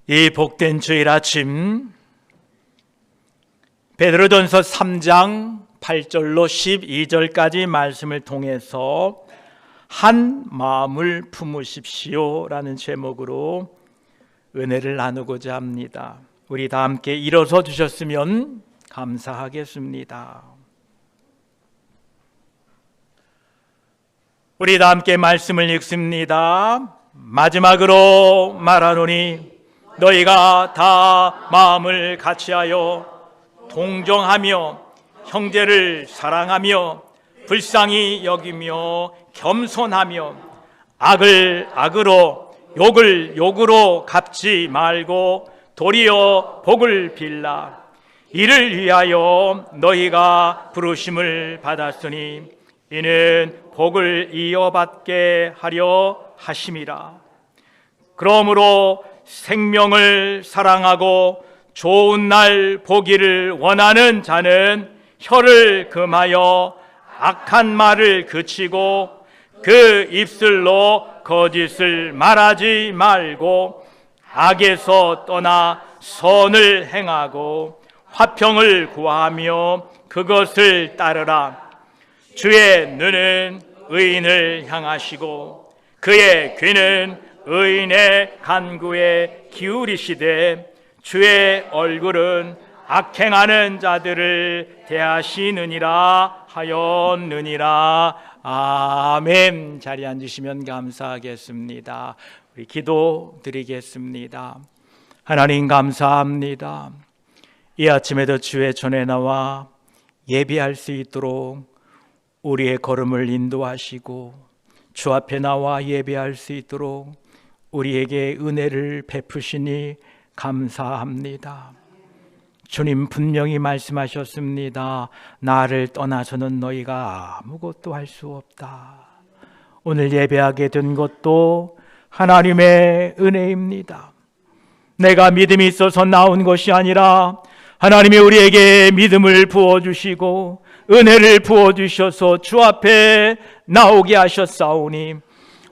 이 복된 주일 아침 베드로전서 3장 8절로 12절까지 말씀을 통해서 한 마음을 품으십시오 라는 제목으로 은혜를 나누고자 합니다. 우리 다 함께 일어서 주셨으면 감사하겠습니다. 우리 다 함께 말씀을 읽습니다. 마지막으로 말하노니 너희가 다 마음을 같이하여 동정하며 형제를 사랑하며 불쌍히 여기며 겸손하며 악을 악으로 욕을 욕으로 갚지 말고 도리어 복을 빌라. 이를 위하여 너희가 부르심을 받았으니 이는 복을 이어받게 하려 하심이라. 그러므로 생명을 사랑하고 좋은 날 보기를 원하는 자는 혀를 금하여 악한 말을 그치고 그 입술로 거짓을 말하지 말고 악에서 떠나 선을 행하고 화평을 구하며 그것을 따르라. 주의 눈은 의인을 향하시고 그의 귀는 의인의 간구에 기울이시되 주의 얼굴은 악행하는 자들을 대하시느니라 하였느니라. 아멘. 자리에 앉으시면 감사하겠습니다. 우리 기도 드리겠습니다. 하나님 감사합니다. 이 아침에도 주의 전에 나와 예배할 수 있도록 우리의 걸음을 인도하시고 주 앞에 나와 예배할 수 있도록 우리에게 은혜를 베푸시니 감사합니다. 주님 분명히 말씀하셨습니다. 나를 떠나서는 너희가 아무것도 할 수 없다. 오늘 예배하게 된 것도 하나님의 은혜입니다. 내가 믿음이 있어서 나온 것이 아니라 하나님이 우리에게 믿음을 부어주시고 은혜를 부어주셔서 주 앞에 나오게 하셨사오니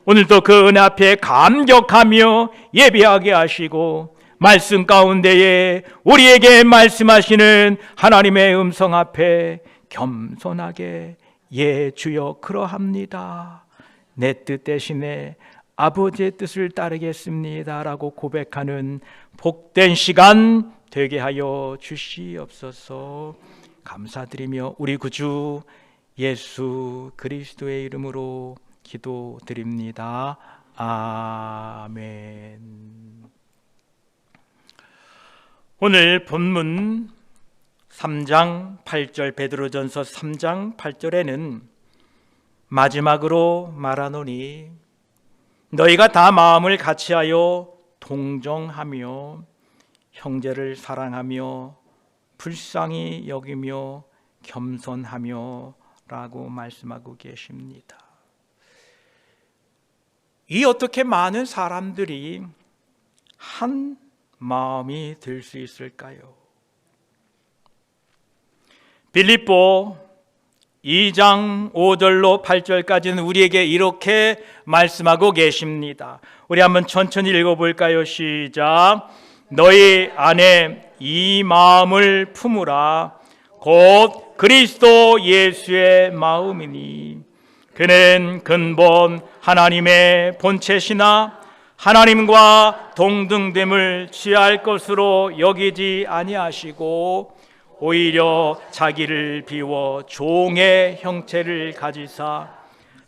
오늘도 그 은혜 앞에 감격하며 예배하게 하시고 말씀 가운데에 우리에게 말씀하시는 하나님의 음성 앞에 겸손하게 예 주여 그러합니다. 내 뜻 대신에 아버지의 뜻을 따르겠습니다 라고 고백하는 복된 시간 되게 하여 주시옵소서. 감사드리며 우리 구주 예수 그리스도의 이름으로 기도드립니다. 아멘. 오늘 본문 3장 8절 베드로전서 3장 8절에는 마지막으로 말하노니 너희가 다 마음을 같이하여 동정하며 형제를 사랑하며 불쌍히 여기며 겸손하며 라고 말씀하고 계십니다. 이 어떻게 많은 사람들이 한 마음이 될 수 있을까요? 빌립보 2장 5절로 8절까지는 우리에게 이렇게 말씀하고 계십니다. 우리 한번 천천히 읽어볼까요? 시작. 너희 안에 이 마음을 품으라. 곧 그리스도 예수의 마음이니 그는 근본 하나님의 본체시나 하나님과 동등됨을 취할 것으로 여기지 아니하시고 오히려 자기를 비워 종의 형체를 가지사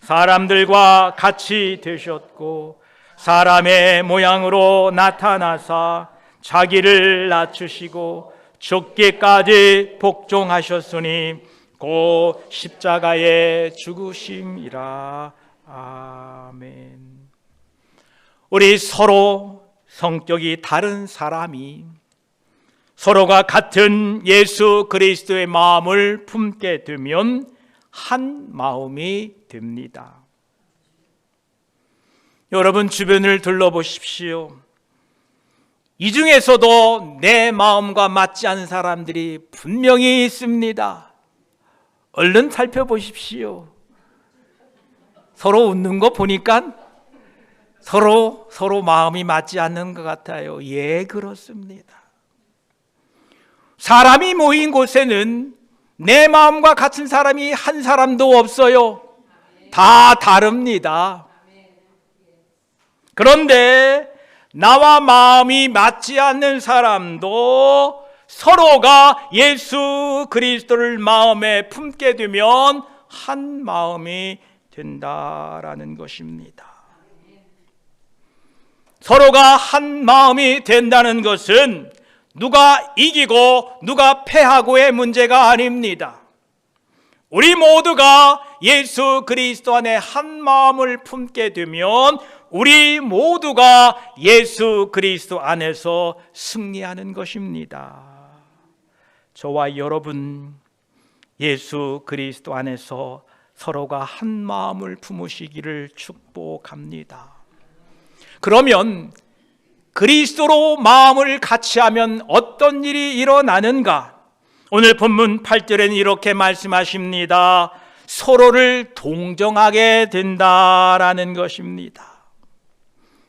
사람들과 같이 되셨고 사람의 모양으로 나타나사 자기를 낮추시고 죽기까지 복종하셨으니 곧 십자가에 죽으심이라. 아멘. 우리 서로 성격이 다른 사람이 서로가 같은 예수 그리스도의 마음을 품게 되면 한 마음이 됩니다. 여러분 주변을 둘러보십시오. 이 중에서도 내 마음과 맞지 않는 사람들이 분명히 있습니다. 얼른 살펴보십시오. 서로 웃는 거 보니까 서로 마음이 맞지 않는 것 같아요. 예, 그렇습니다. 사람이 모인 곳에는 내 마음과 같은 사람이 한 사람도 없어요. 다 다릅니다. 그런데 나와 마음이 맞지 않는 사람도 서로가 예수 그리스도를 마음에 품게 되면 한 마음이 된다라는 것입니다. 서로가 한 마음이 된다는 것은 누가 이기고 누가 패하고의 문제가 아닙니다. 우리 모두가 예수 그리스도 안에 한 마음을 품게 되면 우리 모두가 예수 그리스도 안에서 승리하는 것입니다. 저와 여러분, 예수 그리스도 안에서 서로가 한 마음을 품으시기를 축복합니다. 그러면 그리스도로 마음을 같이 하면 어떤 일이 일어나는가? 오늘 본문 8절에는 이렇게 말씀하십니다. 서로를 동정하게 된다라는 것입니다.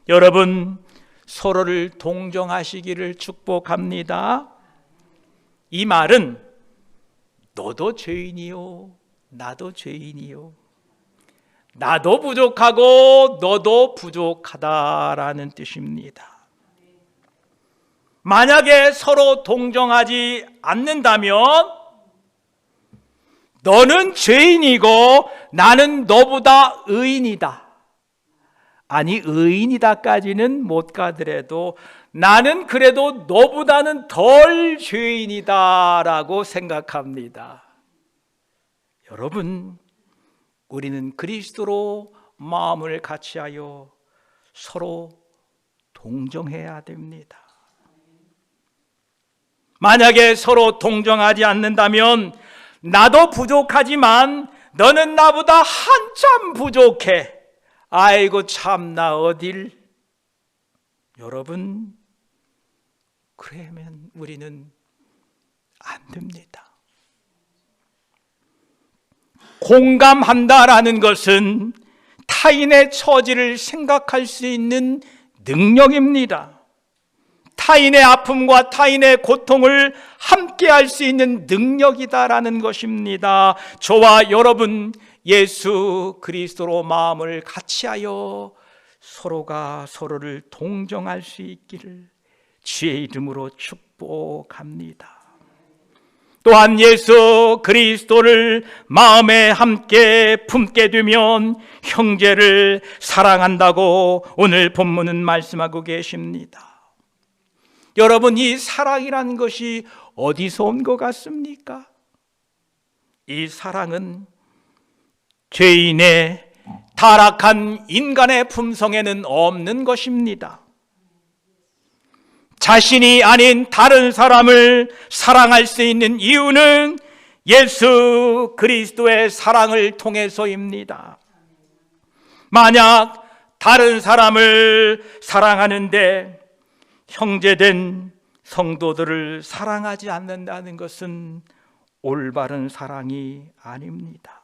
여러분, 서로를 동정하시기를 축복합니다. 이 말은 너도 죄인이요, 나도 죄인이요, 나도 부족하고 너도 부족하다라는 뜻입니다. 만약에 서로 동정하지 않는다면 너는 죄인이고 나는 너보다 의인이다. 아니, 의인이다까지는 못 가더라도 나는 그래도 너보다는 덜 죄인이다라고 생각합니다. 여러분, 우리는 그리스도로 마음을 같이하여 서로 동정해야 됩니다. 만약에 서로 동정하지 않는다면 나도 부족하지만 너는 나보다 한참 부족해. 아이고 참나 어딜. 여러분, 그러면 우리는 안 됩니다. 공감한다라는 것은 타인의 처지를 생각할 수 있는 능력입니다. 타인의 아픔과 타인의 고통을 함께 할 수 있는 능력이다라는 것입니다. 저와 여러분, 예수 그리스도로 마음을 같이하여 서로가 서로를 동정할 수 있기를 주의 이름으로 축복합니다. 또한 예수 그리스도를 마음에 함께 품게 되면 형제를 사랑한다고 오늘 본문은 말씀하고 계십니다. 여러분, 이 사랑이라는 것이 어디서 온 것 같습니까? 이 사랑은 죄인의 타락한 인간의 품성에는 없는 것입니다. 자신이 아닌 다른 사람을 사랑할 수 있는 이유는 예수 그리스도의 사랑을 통해서입니다. 만약 다른 사람을 사랑하는데 형제된 성도들을 사랑하지 않는다는 것은 올바른 사랑이 아닙니다.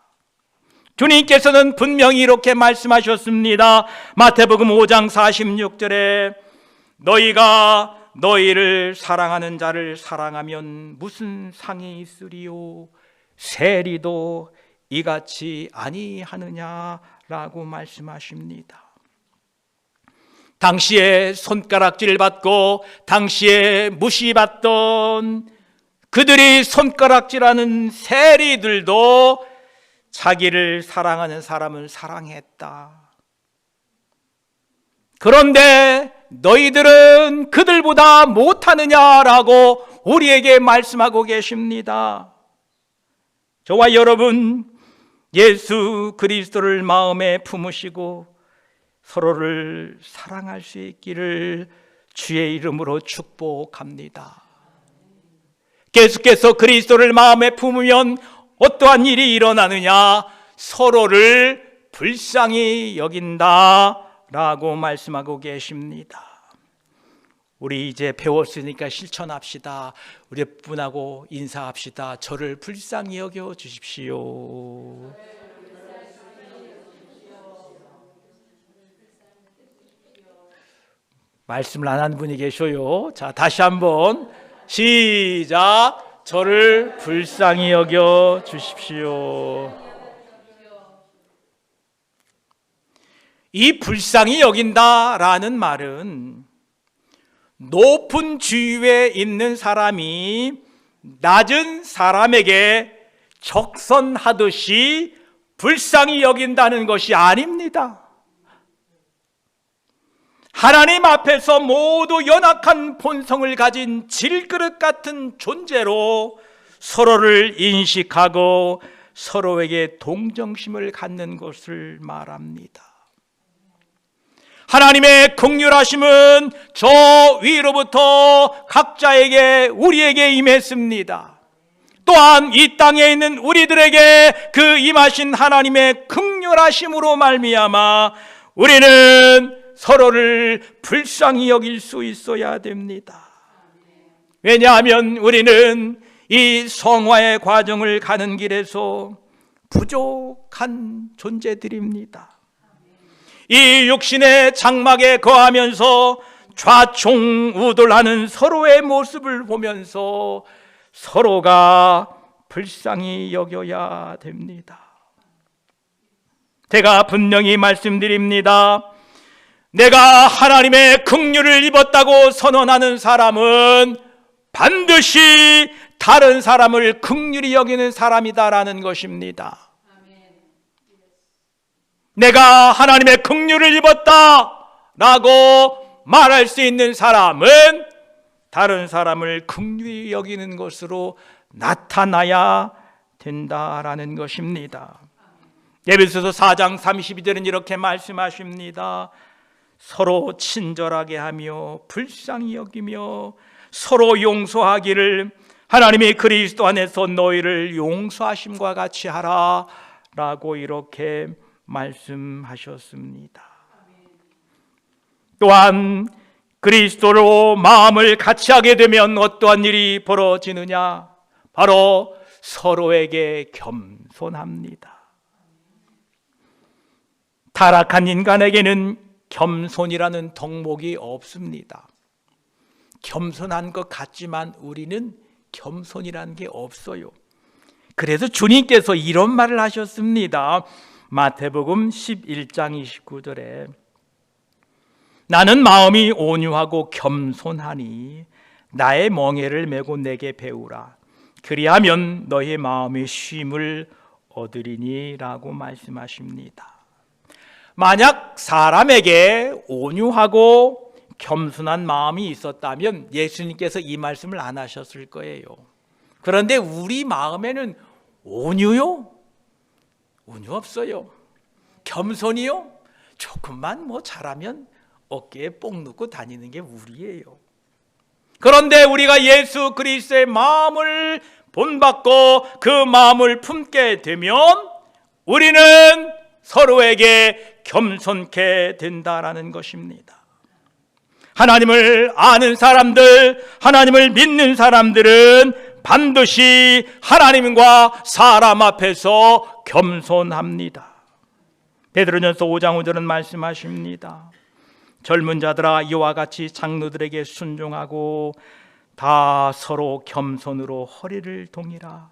주님께서는 분명히 이렇게 말씀하셨습니다. 마태복음 5장 46절에 너희가 너희를 사랑하는 자를 사랑하면 무슨 상이 있으리요? 세리도 이같이 아니하느냐라고 말씀하십니다. 당시에 손가락질 받고 당시에 무시받던 그들이 손가락질하는 세리들도 자기를 사랑하는 사람을 사랑했다. 그런데 너희들은 그들보다 못하느냐라고 우리에게 말씀하고 계십니다. 저와 여러분, 예수 그리스도를 마음에 품으시고 서로를 사랑할 수 있기를 주의 이름으로 축복합니다. 계속해서 그리스도를 마음에 품으면 어떠한 일이 일어나느냐? 서로를 불쌍히 여긴다라고 말씀하고 계십니다. 우리 이제 배웠으니까 실천합시다. 우리 분하고 인사합시다. 저를 불쌍히 여겨 주십시오. 말씀을 안 하는 분이 계셔요. 자, 다시 한번 시작. 저를 불쌍히 여겨 주십시오. 이 불쌍히 여긴다라는 말은 높은 지위에 있는 사람이 낮은 사람에게 적선하듯이 불쌍히 여긴다는 것이 아닙니다. 하나님 앞에서 모두 연약한 본성을 가진 질그릇 같은 존재로 서로를 인식하고 서로에게 동정심을 갖는 것을 말합니다. 하나님의 긍휼하심은 저 위로부터 각자에게 우리에게 임했습니다. 또한 이 땅에 있는 우리들에게 그 임하신 하나님의 긍휼하심으로 말미암아 우리는 서로를 불쌍히 여길 수 있어야 됩니다. 왜냐하면 우리는 이 성화의 과정을 가는 길에서 부족한 존재들입니다. 이 육신의 장막에 거하면서 좌충우돌하는 서로의 모습을 보면서 서로가 불쌍히 여겨야 됩니다. 제가 분명히 말씀드립니다. 내가 하나님의 긍휼을 입었다고 선언하는 사람은 반드시 다른 사람을 긍휼히 여기는 사람이다라는 것입니다. 내가 하나님의 긍휼을 입었다라고 말할 수 있는 사람은 다른 사람을 긍휼히 여기는 것으로 나타나야 된다라는 것입니다. 에베소서 4장 32절은 이렇게 말씀하십니다. 서로 친절하게 하며 불쌍히 여기며 서로 용서하기를 하나님이 그리스도 안에서 너희를 용서하심과 같이 하라 라고 이렇게 말씀하셨습니다. 또한 그리스도로 마음을 같이 하게 되면 어떠한 일이 벌어지느냐? 바로 서로에게 겸손합니다. 타락한 인간에게는 겸손이라는 덕목이 없습니다. 겸손한 것 같지만 우리는 겸손이라는 게 없어요. 그래서 주님께서 이런 말을 하셨습니다. 마태복음 11장 29절에 나는 마음이 온유하고 겸손하니 나의 멍에를 메고 내게 배우라. 그리하면 너의 마음의 쉼을 얻으리니 라고 말씀하십니다. 만약 사람에게 온유하고 겸손한 마음이 있었다면 예수님께서 이 말씀을 안 하셨을 거예요. 그런데 우리 마음에는 온유요? 온유 없어요. 겸손이요? 조금만 잘하면 어깨에 뽕 넣고 다니는 게 우리예요. 그런데 우리가 예수 그리스도의 마음을 본받고 그 마음을 품게 되면 우리는 서로에게 겸손케 된다라는 것입니다. 하나님을 아는 사람들, 하나님을 믿는 사람들은 반드시 하나님과 사람 앞에서 겸손합니다. 베드로전서 5장 5절은 말씀하십니다. 젊은 자들아 이와 같이 장로들에게 순종하고 다 서로 겸손으로 허리를 동이라.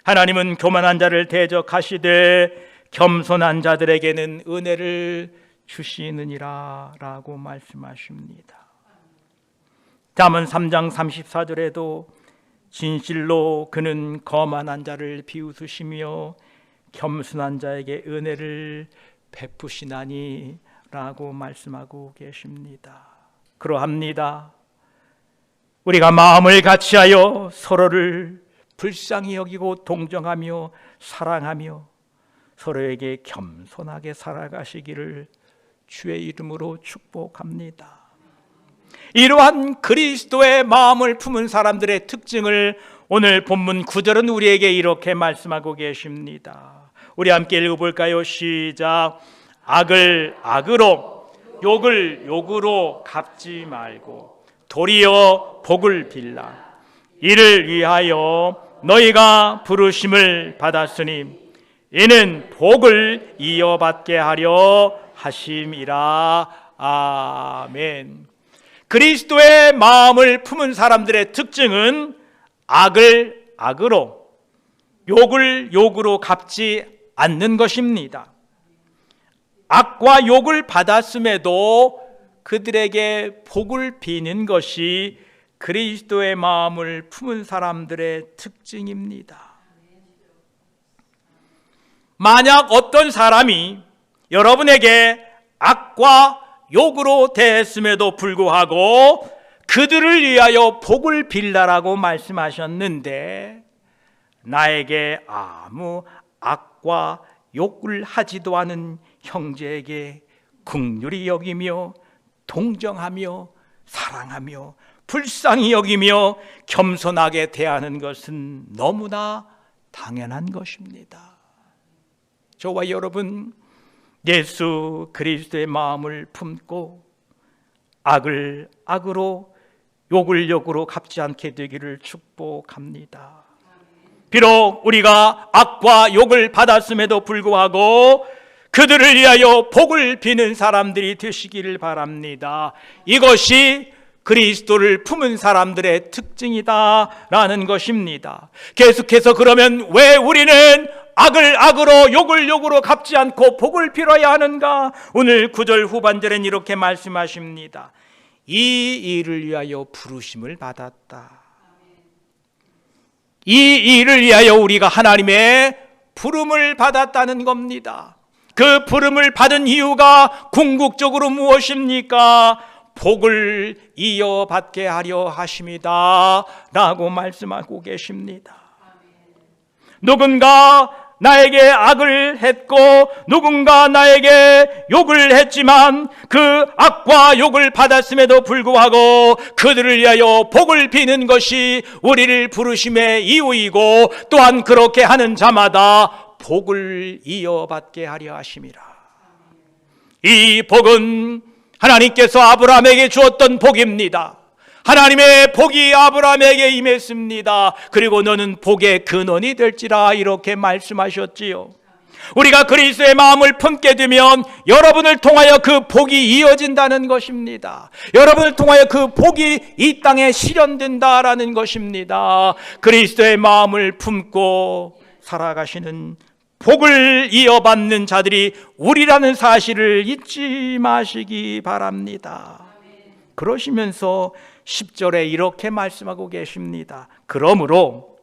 하나님은 교만한 자를 대적하시되 겸손한 자들에게는 은혜를 주시느니라 라고 말씀하십니다. 잠언 3장 34절에도 진실로 그는 거만한 자를 비웃으시며 겸손한 자에게 은혜를 베푸시나니 라고 말씀하고 계십니다. 그러합니다. 우리가 마음을 같이하여 서로를 불쌍히 여기고 동정하며 사랑하며 서로에게 겸손하게 살아가시기를 주의 이름으로 축복합니다. 이러한 그리스도의 마음을 품은 사람들의 특징을 오늘 본문 9절은 우리에게 이렇게 말씀하고 계십니다. 우리 함께 읽어볼까요? 시작. 악을 악으로 욕을 욕으로 갚지 말고 도리어 복을 빌라. 이를 위하여 너희가 부르심을 받았으니 이는 복을 이어받게 하려 하심이라. 아멘. 그리스도의 마음을 품은 사람들의 특징은 악을 악으로, 욕을 욕으로 갚지 않는 것입니다. 악과 욕을 받았음에도 그들에게 복을 비는 것이 그리스도의 마음을 품은 사람들의 특징입니다. 만약 어떤 사람이 여러분에게 악과 욕으로 대했음에도 불구하고 그들을 위하여 복을 빌라라고 말씀하셨는데, 나에게 아무 악과 욕을 하지도 않은 형제에게 긍휼히 여기며 동정하며 사랑하며 불쌍히 여기며 겸손하게 대하는 것은 너무나 당연한 것입니다. 저와 여러분, 예수 그리스도의 마음을 품고 악을 악으로 욕을 욕으로 갚지 않게 되기를 축복합니다. 비록 우리가 악과 욕을 받았음에도 불구하고 그들을 위하여 복을 비는 사람들이 되시기를 바랍니다. 이것이 그리스도를 품은 사람들의 특징이다라는 것입니다. 계속해서 그러면 왜 우리는 악을 악으로 욕을 욕으로 갚지 않고 복을 빌어야 하는가? 오늘 9절 후반절엔 이렇게 말씀하십니다. 이 일을 위하여 부르심을 받았다. 이 일을 위하여 우리가 하나님의 부름을 받았다는 겁니다. 그 부름을 받은 이유가 궁극적으로 무엇입니까? 복을 이어받게 하려 하심이다 라고 말씀하고 계십니다. 누군가 나에게 악을 했고 누군가 나에게 욕을 했지만 그 악과 욕을 받았음에도 불구하고 그들을 위하여 복을 비는 것이 우리를 부르심의 이유이고, 또한 그렇게 하는 자마다 복을 이어받게 하려 하심이라. 이 복은 하나님께서 아브라함에게 주었던 복입니다. 하나님의 복이 아브라함에게 임했습니다. 그리고 너는 복의 근원이 될지라 이렇게 말씀하셨지요. 우리가 그리스도의 마음을 품게 되면 여러분을 통하여 그 복이 이어진다는 것입니다. 여러분을 통하여 그 복이 이 땅에 실현된다라는 것입니다. 그리스도의 마음을 품고 살아가시는 복을 이어받는 자들이 우리라는 사실을 잊지 마시기 바랍니다. 그러시면서 10절에 이렇게 말씀하고 계십니다. 그러므로,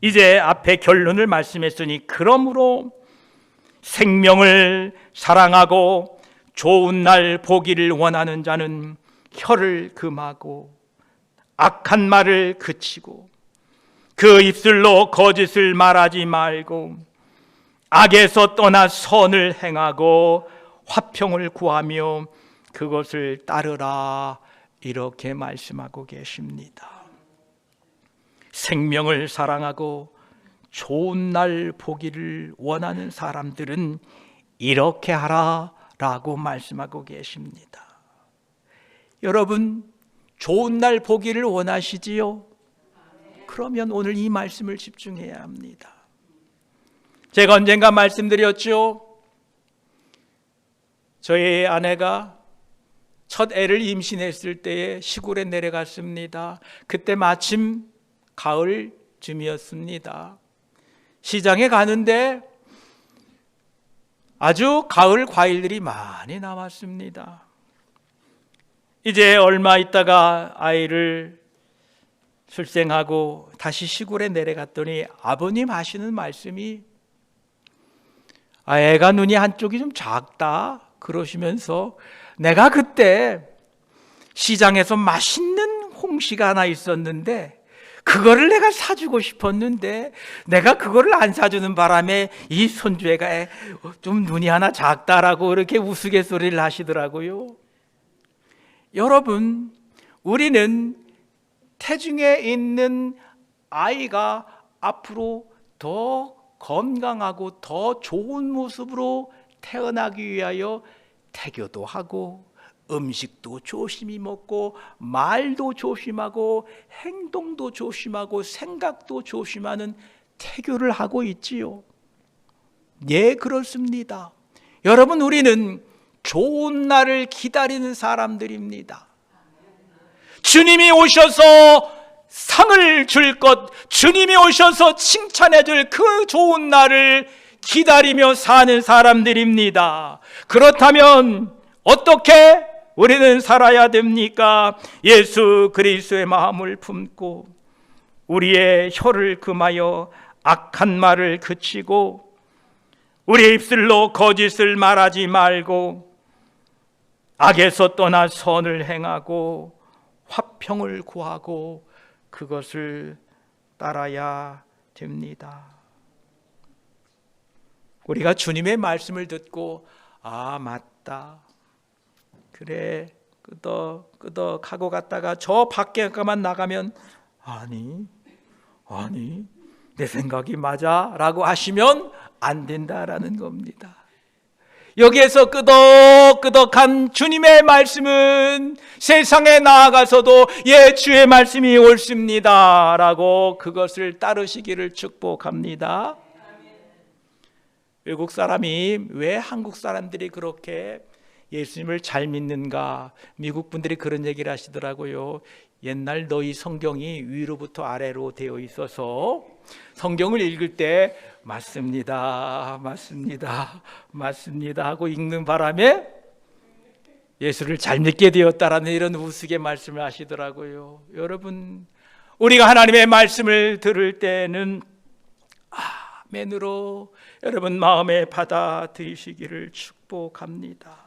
이제 앞에 결론을 말씀했으니 그러므로 생명을 사랑하고 좋은 날 보기를 원하는 자는 혀를 금하고 악한 말을 그치고 그 입술로 거짓을 말하지 말고 악에서 떠나 선을 행하고 화평을 구하며 그것을 따르라 이렇게 말씀하고 계십니다. 생명을 사랑하고 좋은 날 보기를 원하는 사람들은 이렇게 하라라고 말씀하고 계십니다. 여러분, 좋은 날 보기를 원하시지요? 그러면 오늘 이 말씀을 집중해야 합니다. 제가 언젠가 말씀드렸죠. 저희 아내가 첫 애를 임신했을 때에 시골에 내려갔습니다. 그때 마침 가을쯤이었습니다. 시장에 가는데 아주 가을 과일들이 많이 나왔습니다. 이제 얼마 있다가 아이를 출생하고 다시 시골에 내려갔더니 아버님 하시는 말씀이 애가 눈이 한쪽이 좀 작다 그러시면서, 내가 그때 시장에서 맛있는 홍시가 하나 있었는데 그거를 내가 사주고 싶었는데 내가 그거를 안 사주는 바람에 이 손주애가 좀 눈이 하나 작다라고 이렇게 우스갯소리를 하시더라고요. 여러분, 우리는 태중에 있는 아이가 앞으로 더 건강하고 더 좋은 모습으로 태어나기 위하여 태교도 하고 음식도 조심히 먹고 말도 조심하고 행동도 조심하고 생각도 조심하는 태교를 하고 있지요. 예, 그렇습니다. 여러분, 우리는 좋은 날을 기다리는 사람들입니다. 주님이 오셔서 상을 줄 것, 주님이 오셔서 칭찬해 줄 그 좋은 날을 기다리며 사는 사람들입니다. 그렇다면 어떻게 우리는 살아야 됩니까? 예수 그리스도의 마음을 품고 우리의 혀를 금하여 악한 말을 그치고 우리의 입술로 거짓을 말하지 말고 악에서 떠나 선을 행하고 화평을 구하고 그것을 따라야 됩니다. 우리가 주님의 말씀을 듣고 아 맞다, 그래 끄덕끄덕하고 갔다가 저 밖에만 나가면 아니 내 생각이 맞아 라고 하시면 안 된다라는 겁니다. 여기에서 끄덕끄덕한 주님의 말씀은 세상에 나아가서도 예 주의 말씀이 옳습니다 라고 그것을 따르시기를 축복합니다. 외국 사람이 왜 한국 사람들이 그렇게 예수님을 잘 믿는가? 미국 분들이 그런 얘기를 하시더라고요. 옛날 너희 성경이 위로부터 아래로 되어 있어서 성경을 읽을 때 맞습니다 하고 읽는 바람에 예수를 잘 믿게 되었다라는 이런 우스개 말씀을 하시더라고요. 여러분, 우리가 하나님의 말씀을 들을 때는 아멘으로 여러분 마음에 받아들이시기를 축복합니다.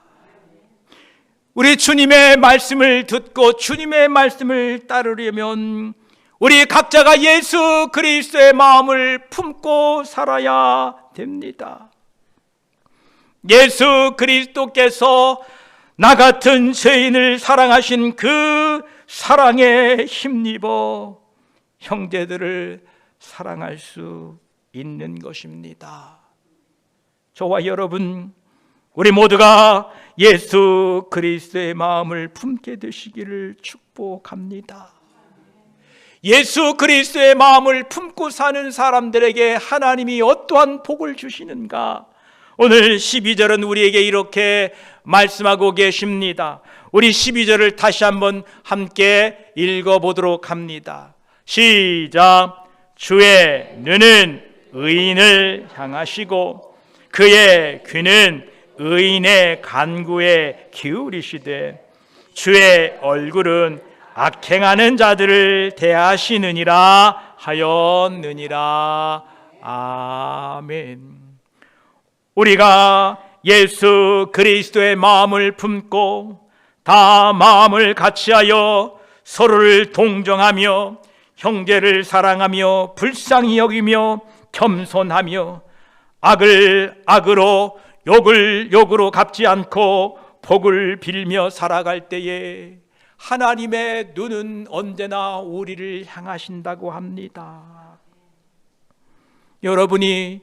우리 주님의 말씀을 듣고 주님의 말씀을 따르려면 우리 각자가 예수 그리스도의 마음을 품고 살아야 됩니다. 예수 그리스도께서 나 같은 죄인을 사랑하신 그 사랑에 힘입어 형제들을 사랑할 수 있는 것입니다. 저와 여러분, 우리 모두가 예수 그리스도의 마음을 품게 되시기를 축복합니다. 예수 그리스도의 마음을 품고 사는 사람들에게 하나님이 어떠한 복을 주시는가? 오늘 12절은 우리에게 이렇게 말씀하고 계십니다. 우리 12절을 다시 한번 함께 읽어보도록 합니다. 시작. 주의 눈은 의인을 향하시고 그의 귀는 의인의 간구에 기울이시되 주의 얼굴은 악행하는 자들을 대하시느니라 하였느니라. 아멘. 우리가 예수 그리스도의 마음을 품고 다 마음을 같이하여 서로를 동정하며 형제를 사랑하며 불쌍히 여기며 겸손하며 악을 악으로 욕을 욕으로 갚지 않고 복을 빌며 살아갈 때에 하나님의 눈은 언제나 우리를 향하신다고 합니다. 여러분이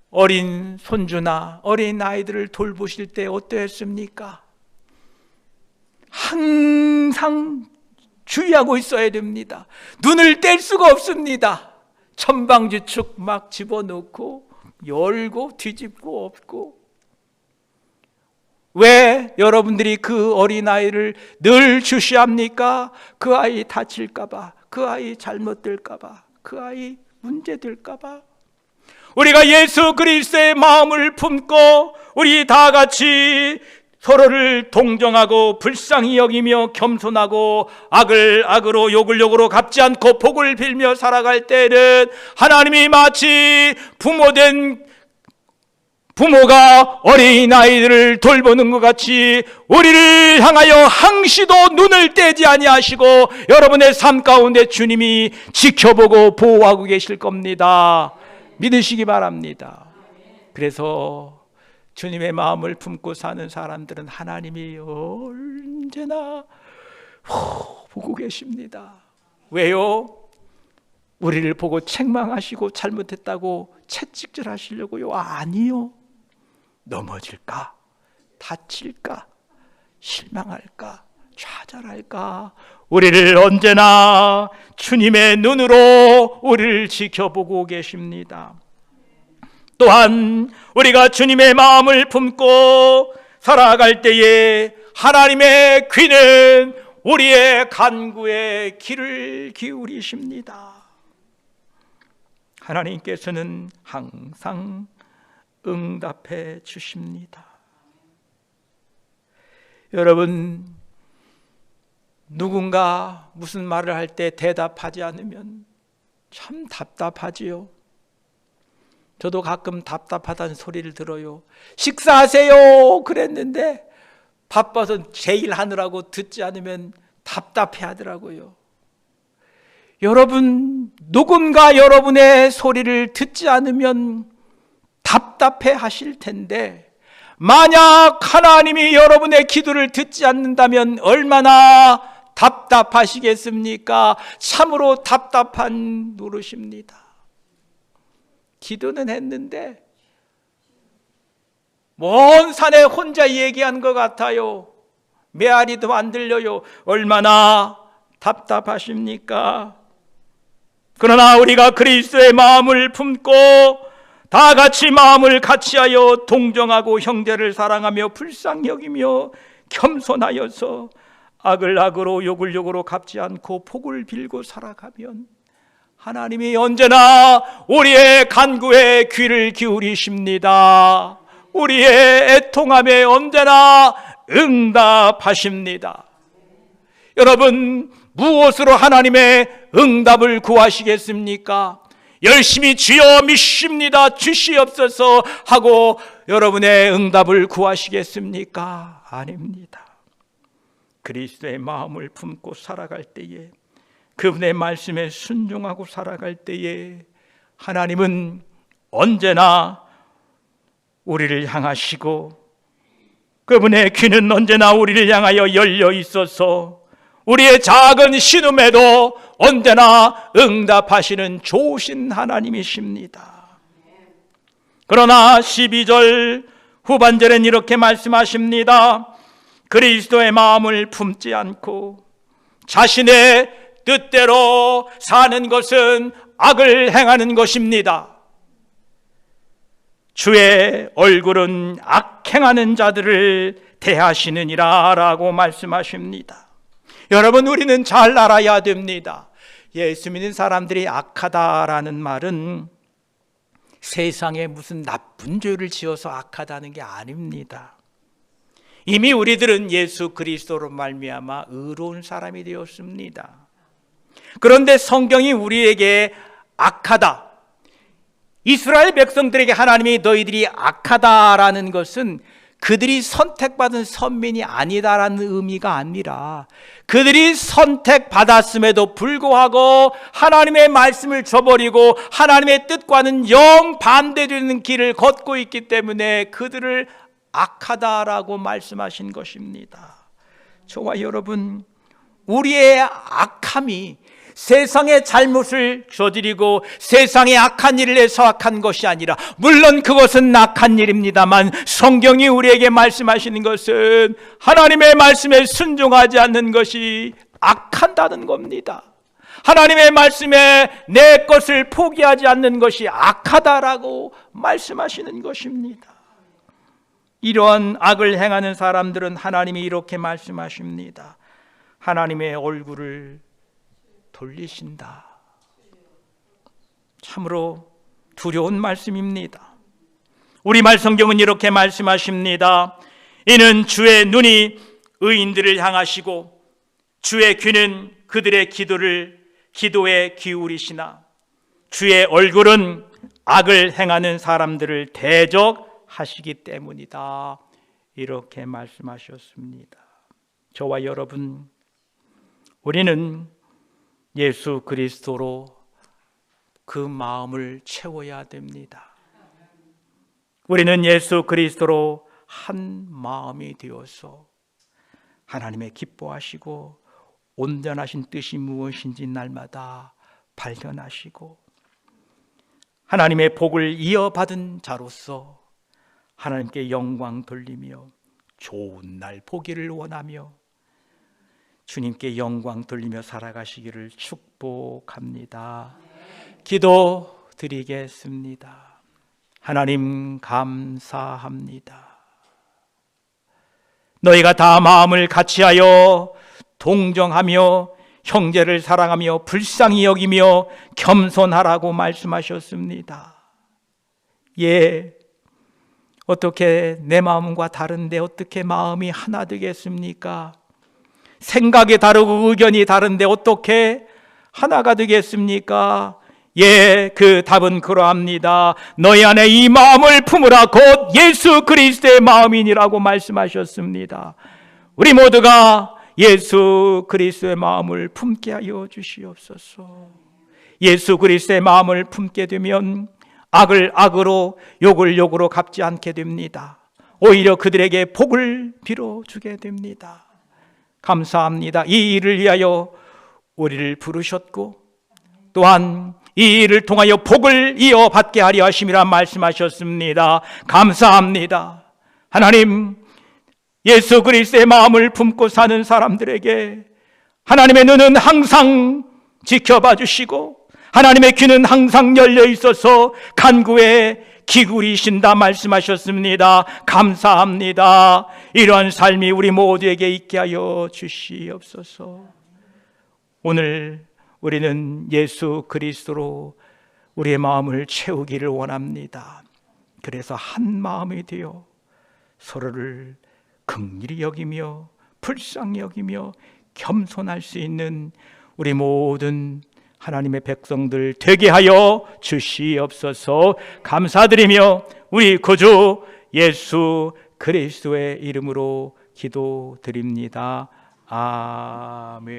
어린 손주나 어린 아이들을 돌보실 때 어떠했습니까? 항상 주의하고 있어야 됩니다. 눈을 뗄 수가 없습니다. 천방지축 막 집어넣고 열고 뒤집고 엎고. 왜 여러분들이 그 어린아이를 늘 주시합니까? 그 아이 다칠까봐, 그 아이 잘못될까봐, 그 아이 문제될까봐. 우리가 예수 그리스도의 마음을 품고 우리 다 같이 서로를 동정하고 불쌍히 여기며 겸손하고 악을 악으로 욕을 욕으로 갚지 않고 복을 빌며 살아갈 때는 하나님이 마치 부모가 어린아이들을 돌보는 것 같이 우리를 향하여 항시도 눈을 떼지 아니하시고 여러분의 삶 가운데 주님이 지켜보고 보호하고 계실 겁니다. 믿으시기 바랍니다. 그래서 주님의 마음을 품고 사는 사람들은 하나님이 언제나 보고 계십니다. 왜요? 우리를 보고 책망하시고 잘못했다고 채찍질 하시려고요? 아니요. 넘어질까? 다칠까? 실망할까? 좌절할까? 우리를 언제나 주님의 눈으로 우리를 지켜보고 계십니다. 또한 우리가 주님의 마음을 품고 살아갈 때에 하나님의 귀는 우리의 간구에 귀를 기울이십니다. 하나님께서는 항상 응답해 주십니다. 여러분, 누군가 무슨 말을 할 때 대답하지 않으면 참 답답하지요. 저도 가끔 답답하다는 소리를 들어요. 식사하세요 그랬는데 바빠서 제일 하느라고 듣지 않으면 답답해 하더라고요. 여러분, 누군가 여러분의 소리를 듣지 않으면 답답해 하실 텐데, 만약 하나님이 여러분의 기도를 듣지 않는다면 얼마나 답답하시겠습니까? 참으로 답답한 노릇입니다. 기도는 했는데 먼 산에 혼자 얘기한 것 같아요. 메아리도 안 들려요. 얼마나 답답하십니까? 그러나 우리가 그리스도의 마음을 품고 다 같이 마음을 같이하여 동정하고 형제를 사랑하며 불쌍히 여기며 겸손하여서 악을 악으로 욕을 욕으로 갚지 않고 복을 빌고 살아가면 하나님이 언제나 우리의 간구에 귀를 기울이십니다. 우리의 애통함에 언제나 응답하십니다. 여러분, 무엇으로 하나님의 응답을 구하시겠습니까? 열심히 주여 믿습니다 주시옵소서 하고 여러분의 응답을 구하시겠습니까? 아닙니다. 그리스도의 마음을 품고 살아갈 때에, 그분의 말씀에 순종하고 살아갈 때에 하나님은 언제나 우리를 향하시고 그분의 귀는 언제나 우리를 향하여 열려 있어서 우리의 작은 신음에도 언제나 응답하시는 좋으신 하나님이십니다. 그러나 12절 후반절엔 이렇게 말씀하십니다. 그리스도의 마음을 품지 않고 자신의 뜻대로 사는 것은 악을 행하는 것입니다. 주의 얼굴은 악행하는 자들을 대하시느니라 라고 말씀하십니다. 여러분, 우리는 잘 알아야 됩니다. 예수 믿는 사람들이 악하다라는 말은 세상에 무슨 나쁜 죄를 지어서 악하다는 게 아닙니다. 이미 우리들은 예수 그리스도로 말미암아 의로운 사람이 되었습니다. 그런데 성경이 우리에게 악하다, 이스라엘 백성들에게 하나님이 너희들이 악하다라는 것은 그들이 선택받은 선민이 아니다라는 의미가 아니라 그들이 선택받았음에도 불구하고 하나님의 말씀을 저버리고 하나님의 뜻과는 영 반대되는 길을 걷고 있기 때문에 그들을 악하다라고 말씀하신 것입니다. 저와 여러분, 우리의 악함이 세상의 잘못을 저지르고 세상에 악한 일을 해서 악한 것이 아니라, 물론 그것은 악한 일입니다만 성경이 우리에게 말씀하시는 것은 하나님의 말씀에 순종하지 않는 것이 악한다는 겁니다. 하나님의 말씀에 내 것을 포기하지 않는 것이 악하다라고 말씀하시는 것입니다. 이러한 악을 행하는 사람들은 하나님이 이렇게 말씀하십니다. 하나님의 얼굴을 돌리신다. 참으로 두려운 말씀입니다. 우리말 성경은 이렇게 말씀하십니다. 이는 주의 눈이 의인들을 향하시고 주의 귀는 그들의 기도에 기울이시나 주의 얼굴은 악을 행하는 사람들을 대적하시기 때문이다. 이렇게 말씀하셨습니다. 저와 여러분, 우리는 예수 그리스도로 그 마음을 채워야 됩니다. 우리는 예수 그리스도로 한 마음이 되어서 하나님의 기뻐하시고 온전하신 뜻이 무엇인지 날마다 발견하시고 하나님의 복을 이어받은 자로서 하나님께 영광 돌리며 좋은 날 보기를 원하며 주님께 영광 돌리며 살아가시기를 축복합니다. 기도 드리겠습니다. 하나님, 감사합니다. 너희가 다 마음을 같이하여 동정하며 형제를 사랑하며 불쌍히 여기며 겸손하라고 말씀하셨습니다. 예, 어떻게 내 마음과 다른데 어떻게 마음이 하나 되겠습니까? 생각이 다르고 의견이 다른데 어떻게 하나가 되겠습니까? 예, 그 답은 그러합니다. 너희 안에 이 마음을 품으라 곧 예수 그리스도의 마음이니라고 말씀하셨습니다. 우리 모두가 예수 그리스도의 마음을 품게 하여 주시옵소서. 예수 그리스도의 마음을 품게 되면 악을 악으로 욕을 욕으로 갚지 않게 됩니다. 오히려 그들에게 복을 빌어주게 됩니다. 감사합니다. 이 일을 위하여 우리를 부르셨고 또한 이 일을 통하여 복을 이어받게 하려 하심이라 말씀하셨습니다. 감사합니다. 하나님, 예수 그리스도의 마음을 품고 사는 사람들에게 하나님의 눈은 항상 지켜봐 주시고 하나님의 귀는 항상 열려 있어서 간구에 기울이신다 말씀하셨습니다. 감사합니다. 이러한 삶이 우리 모두에게 있게 하여 주시옵소서. 오늘 우리는 예수 그리스도로 우리의 마음을 채우기를 원합니다. 그래서 한 마음이 되어 서로를 긍휼히 여기며 불쌍히 여기며 겸손할 수 있는 우리 모든 하나님의 백성들 되게 하여 주시옵소서. 감사드리며 우리 구주 예수 그리스도의 이름으로 기도드립니다. 아멘.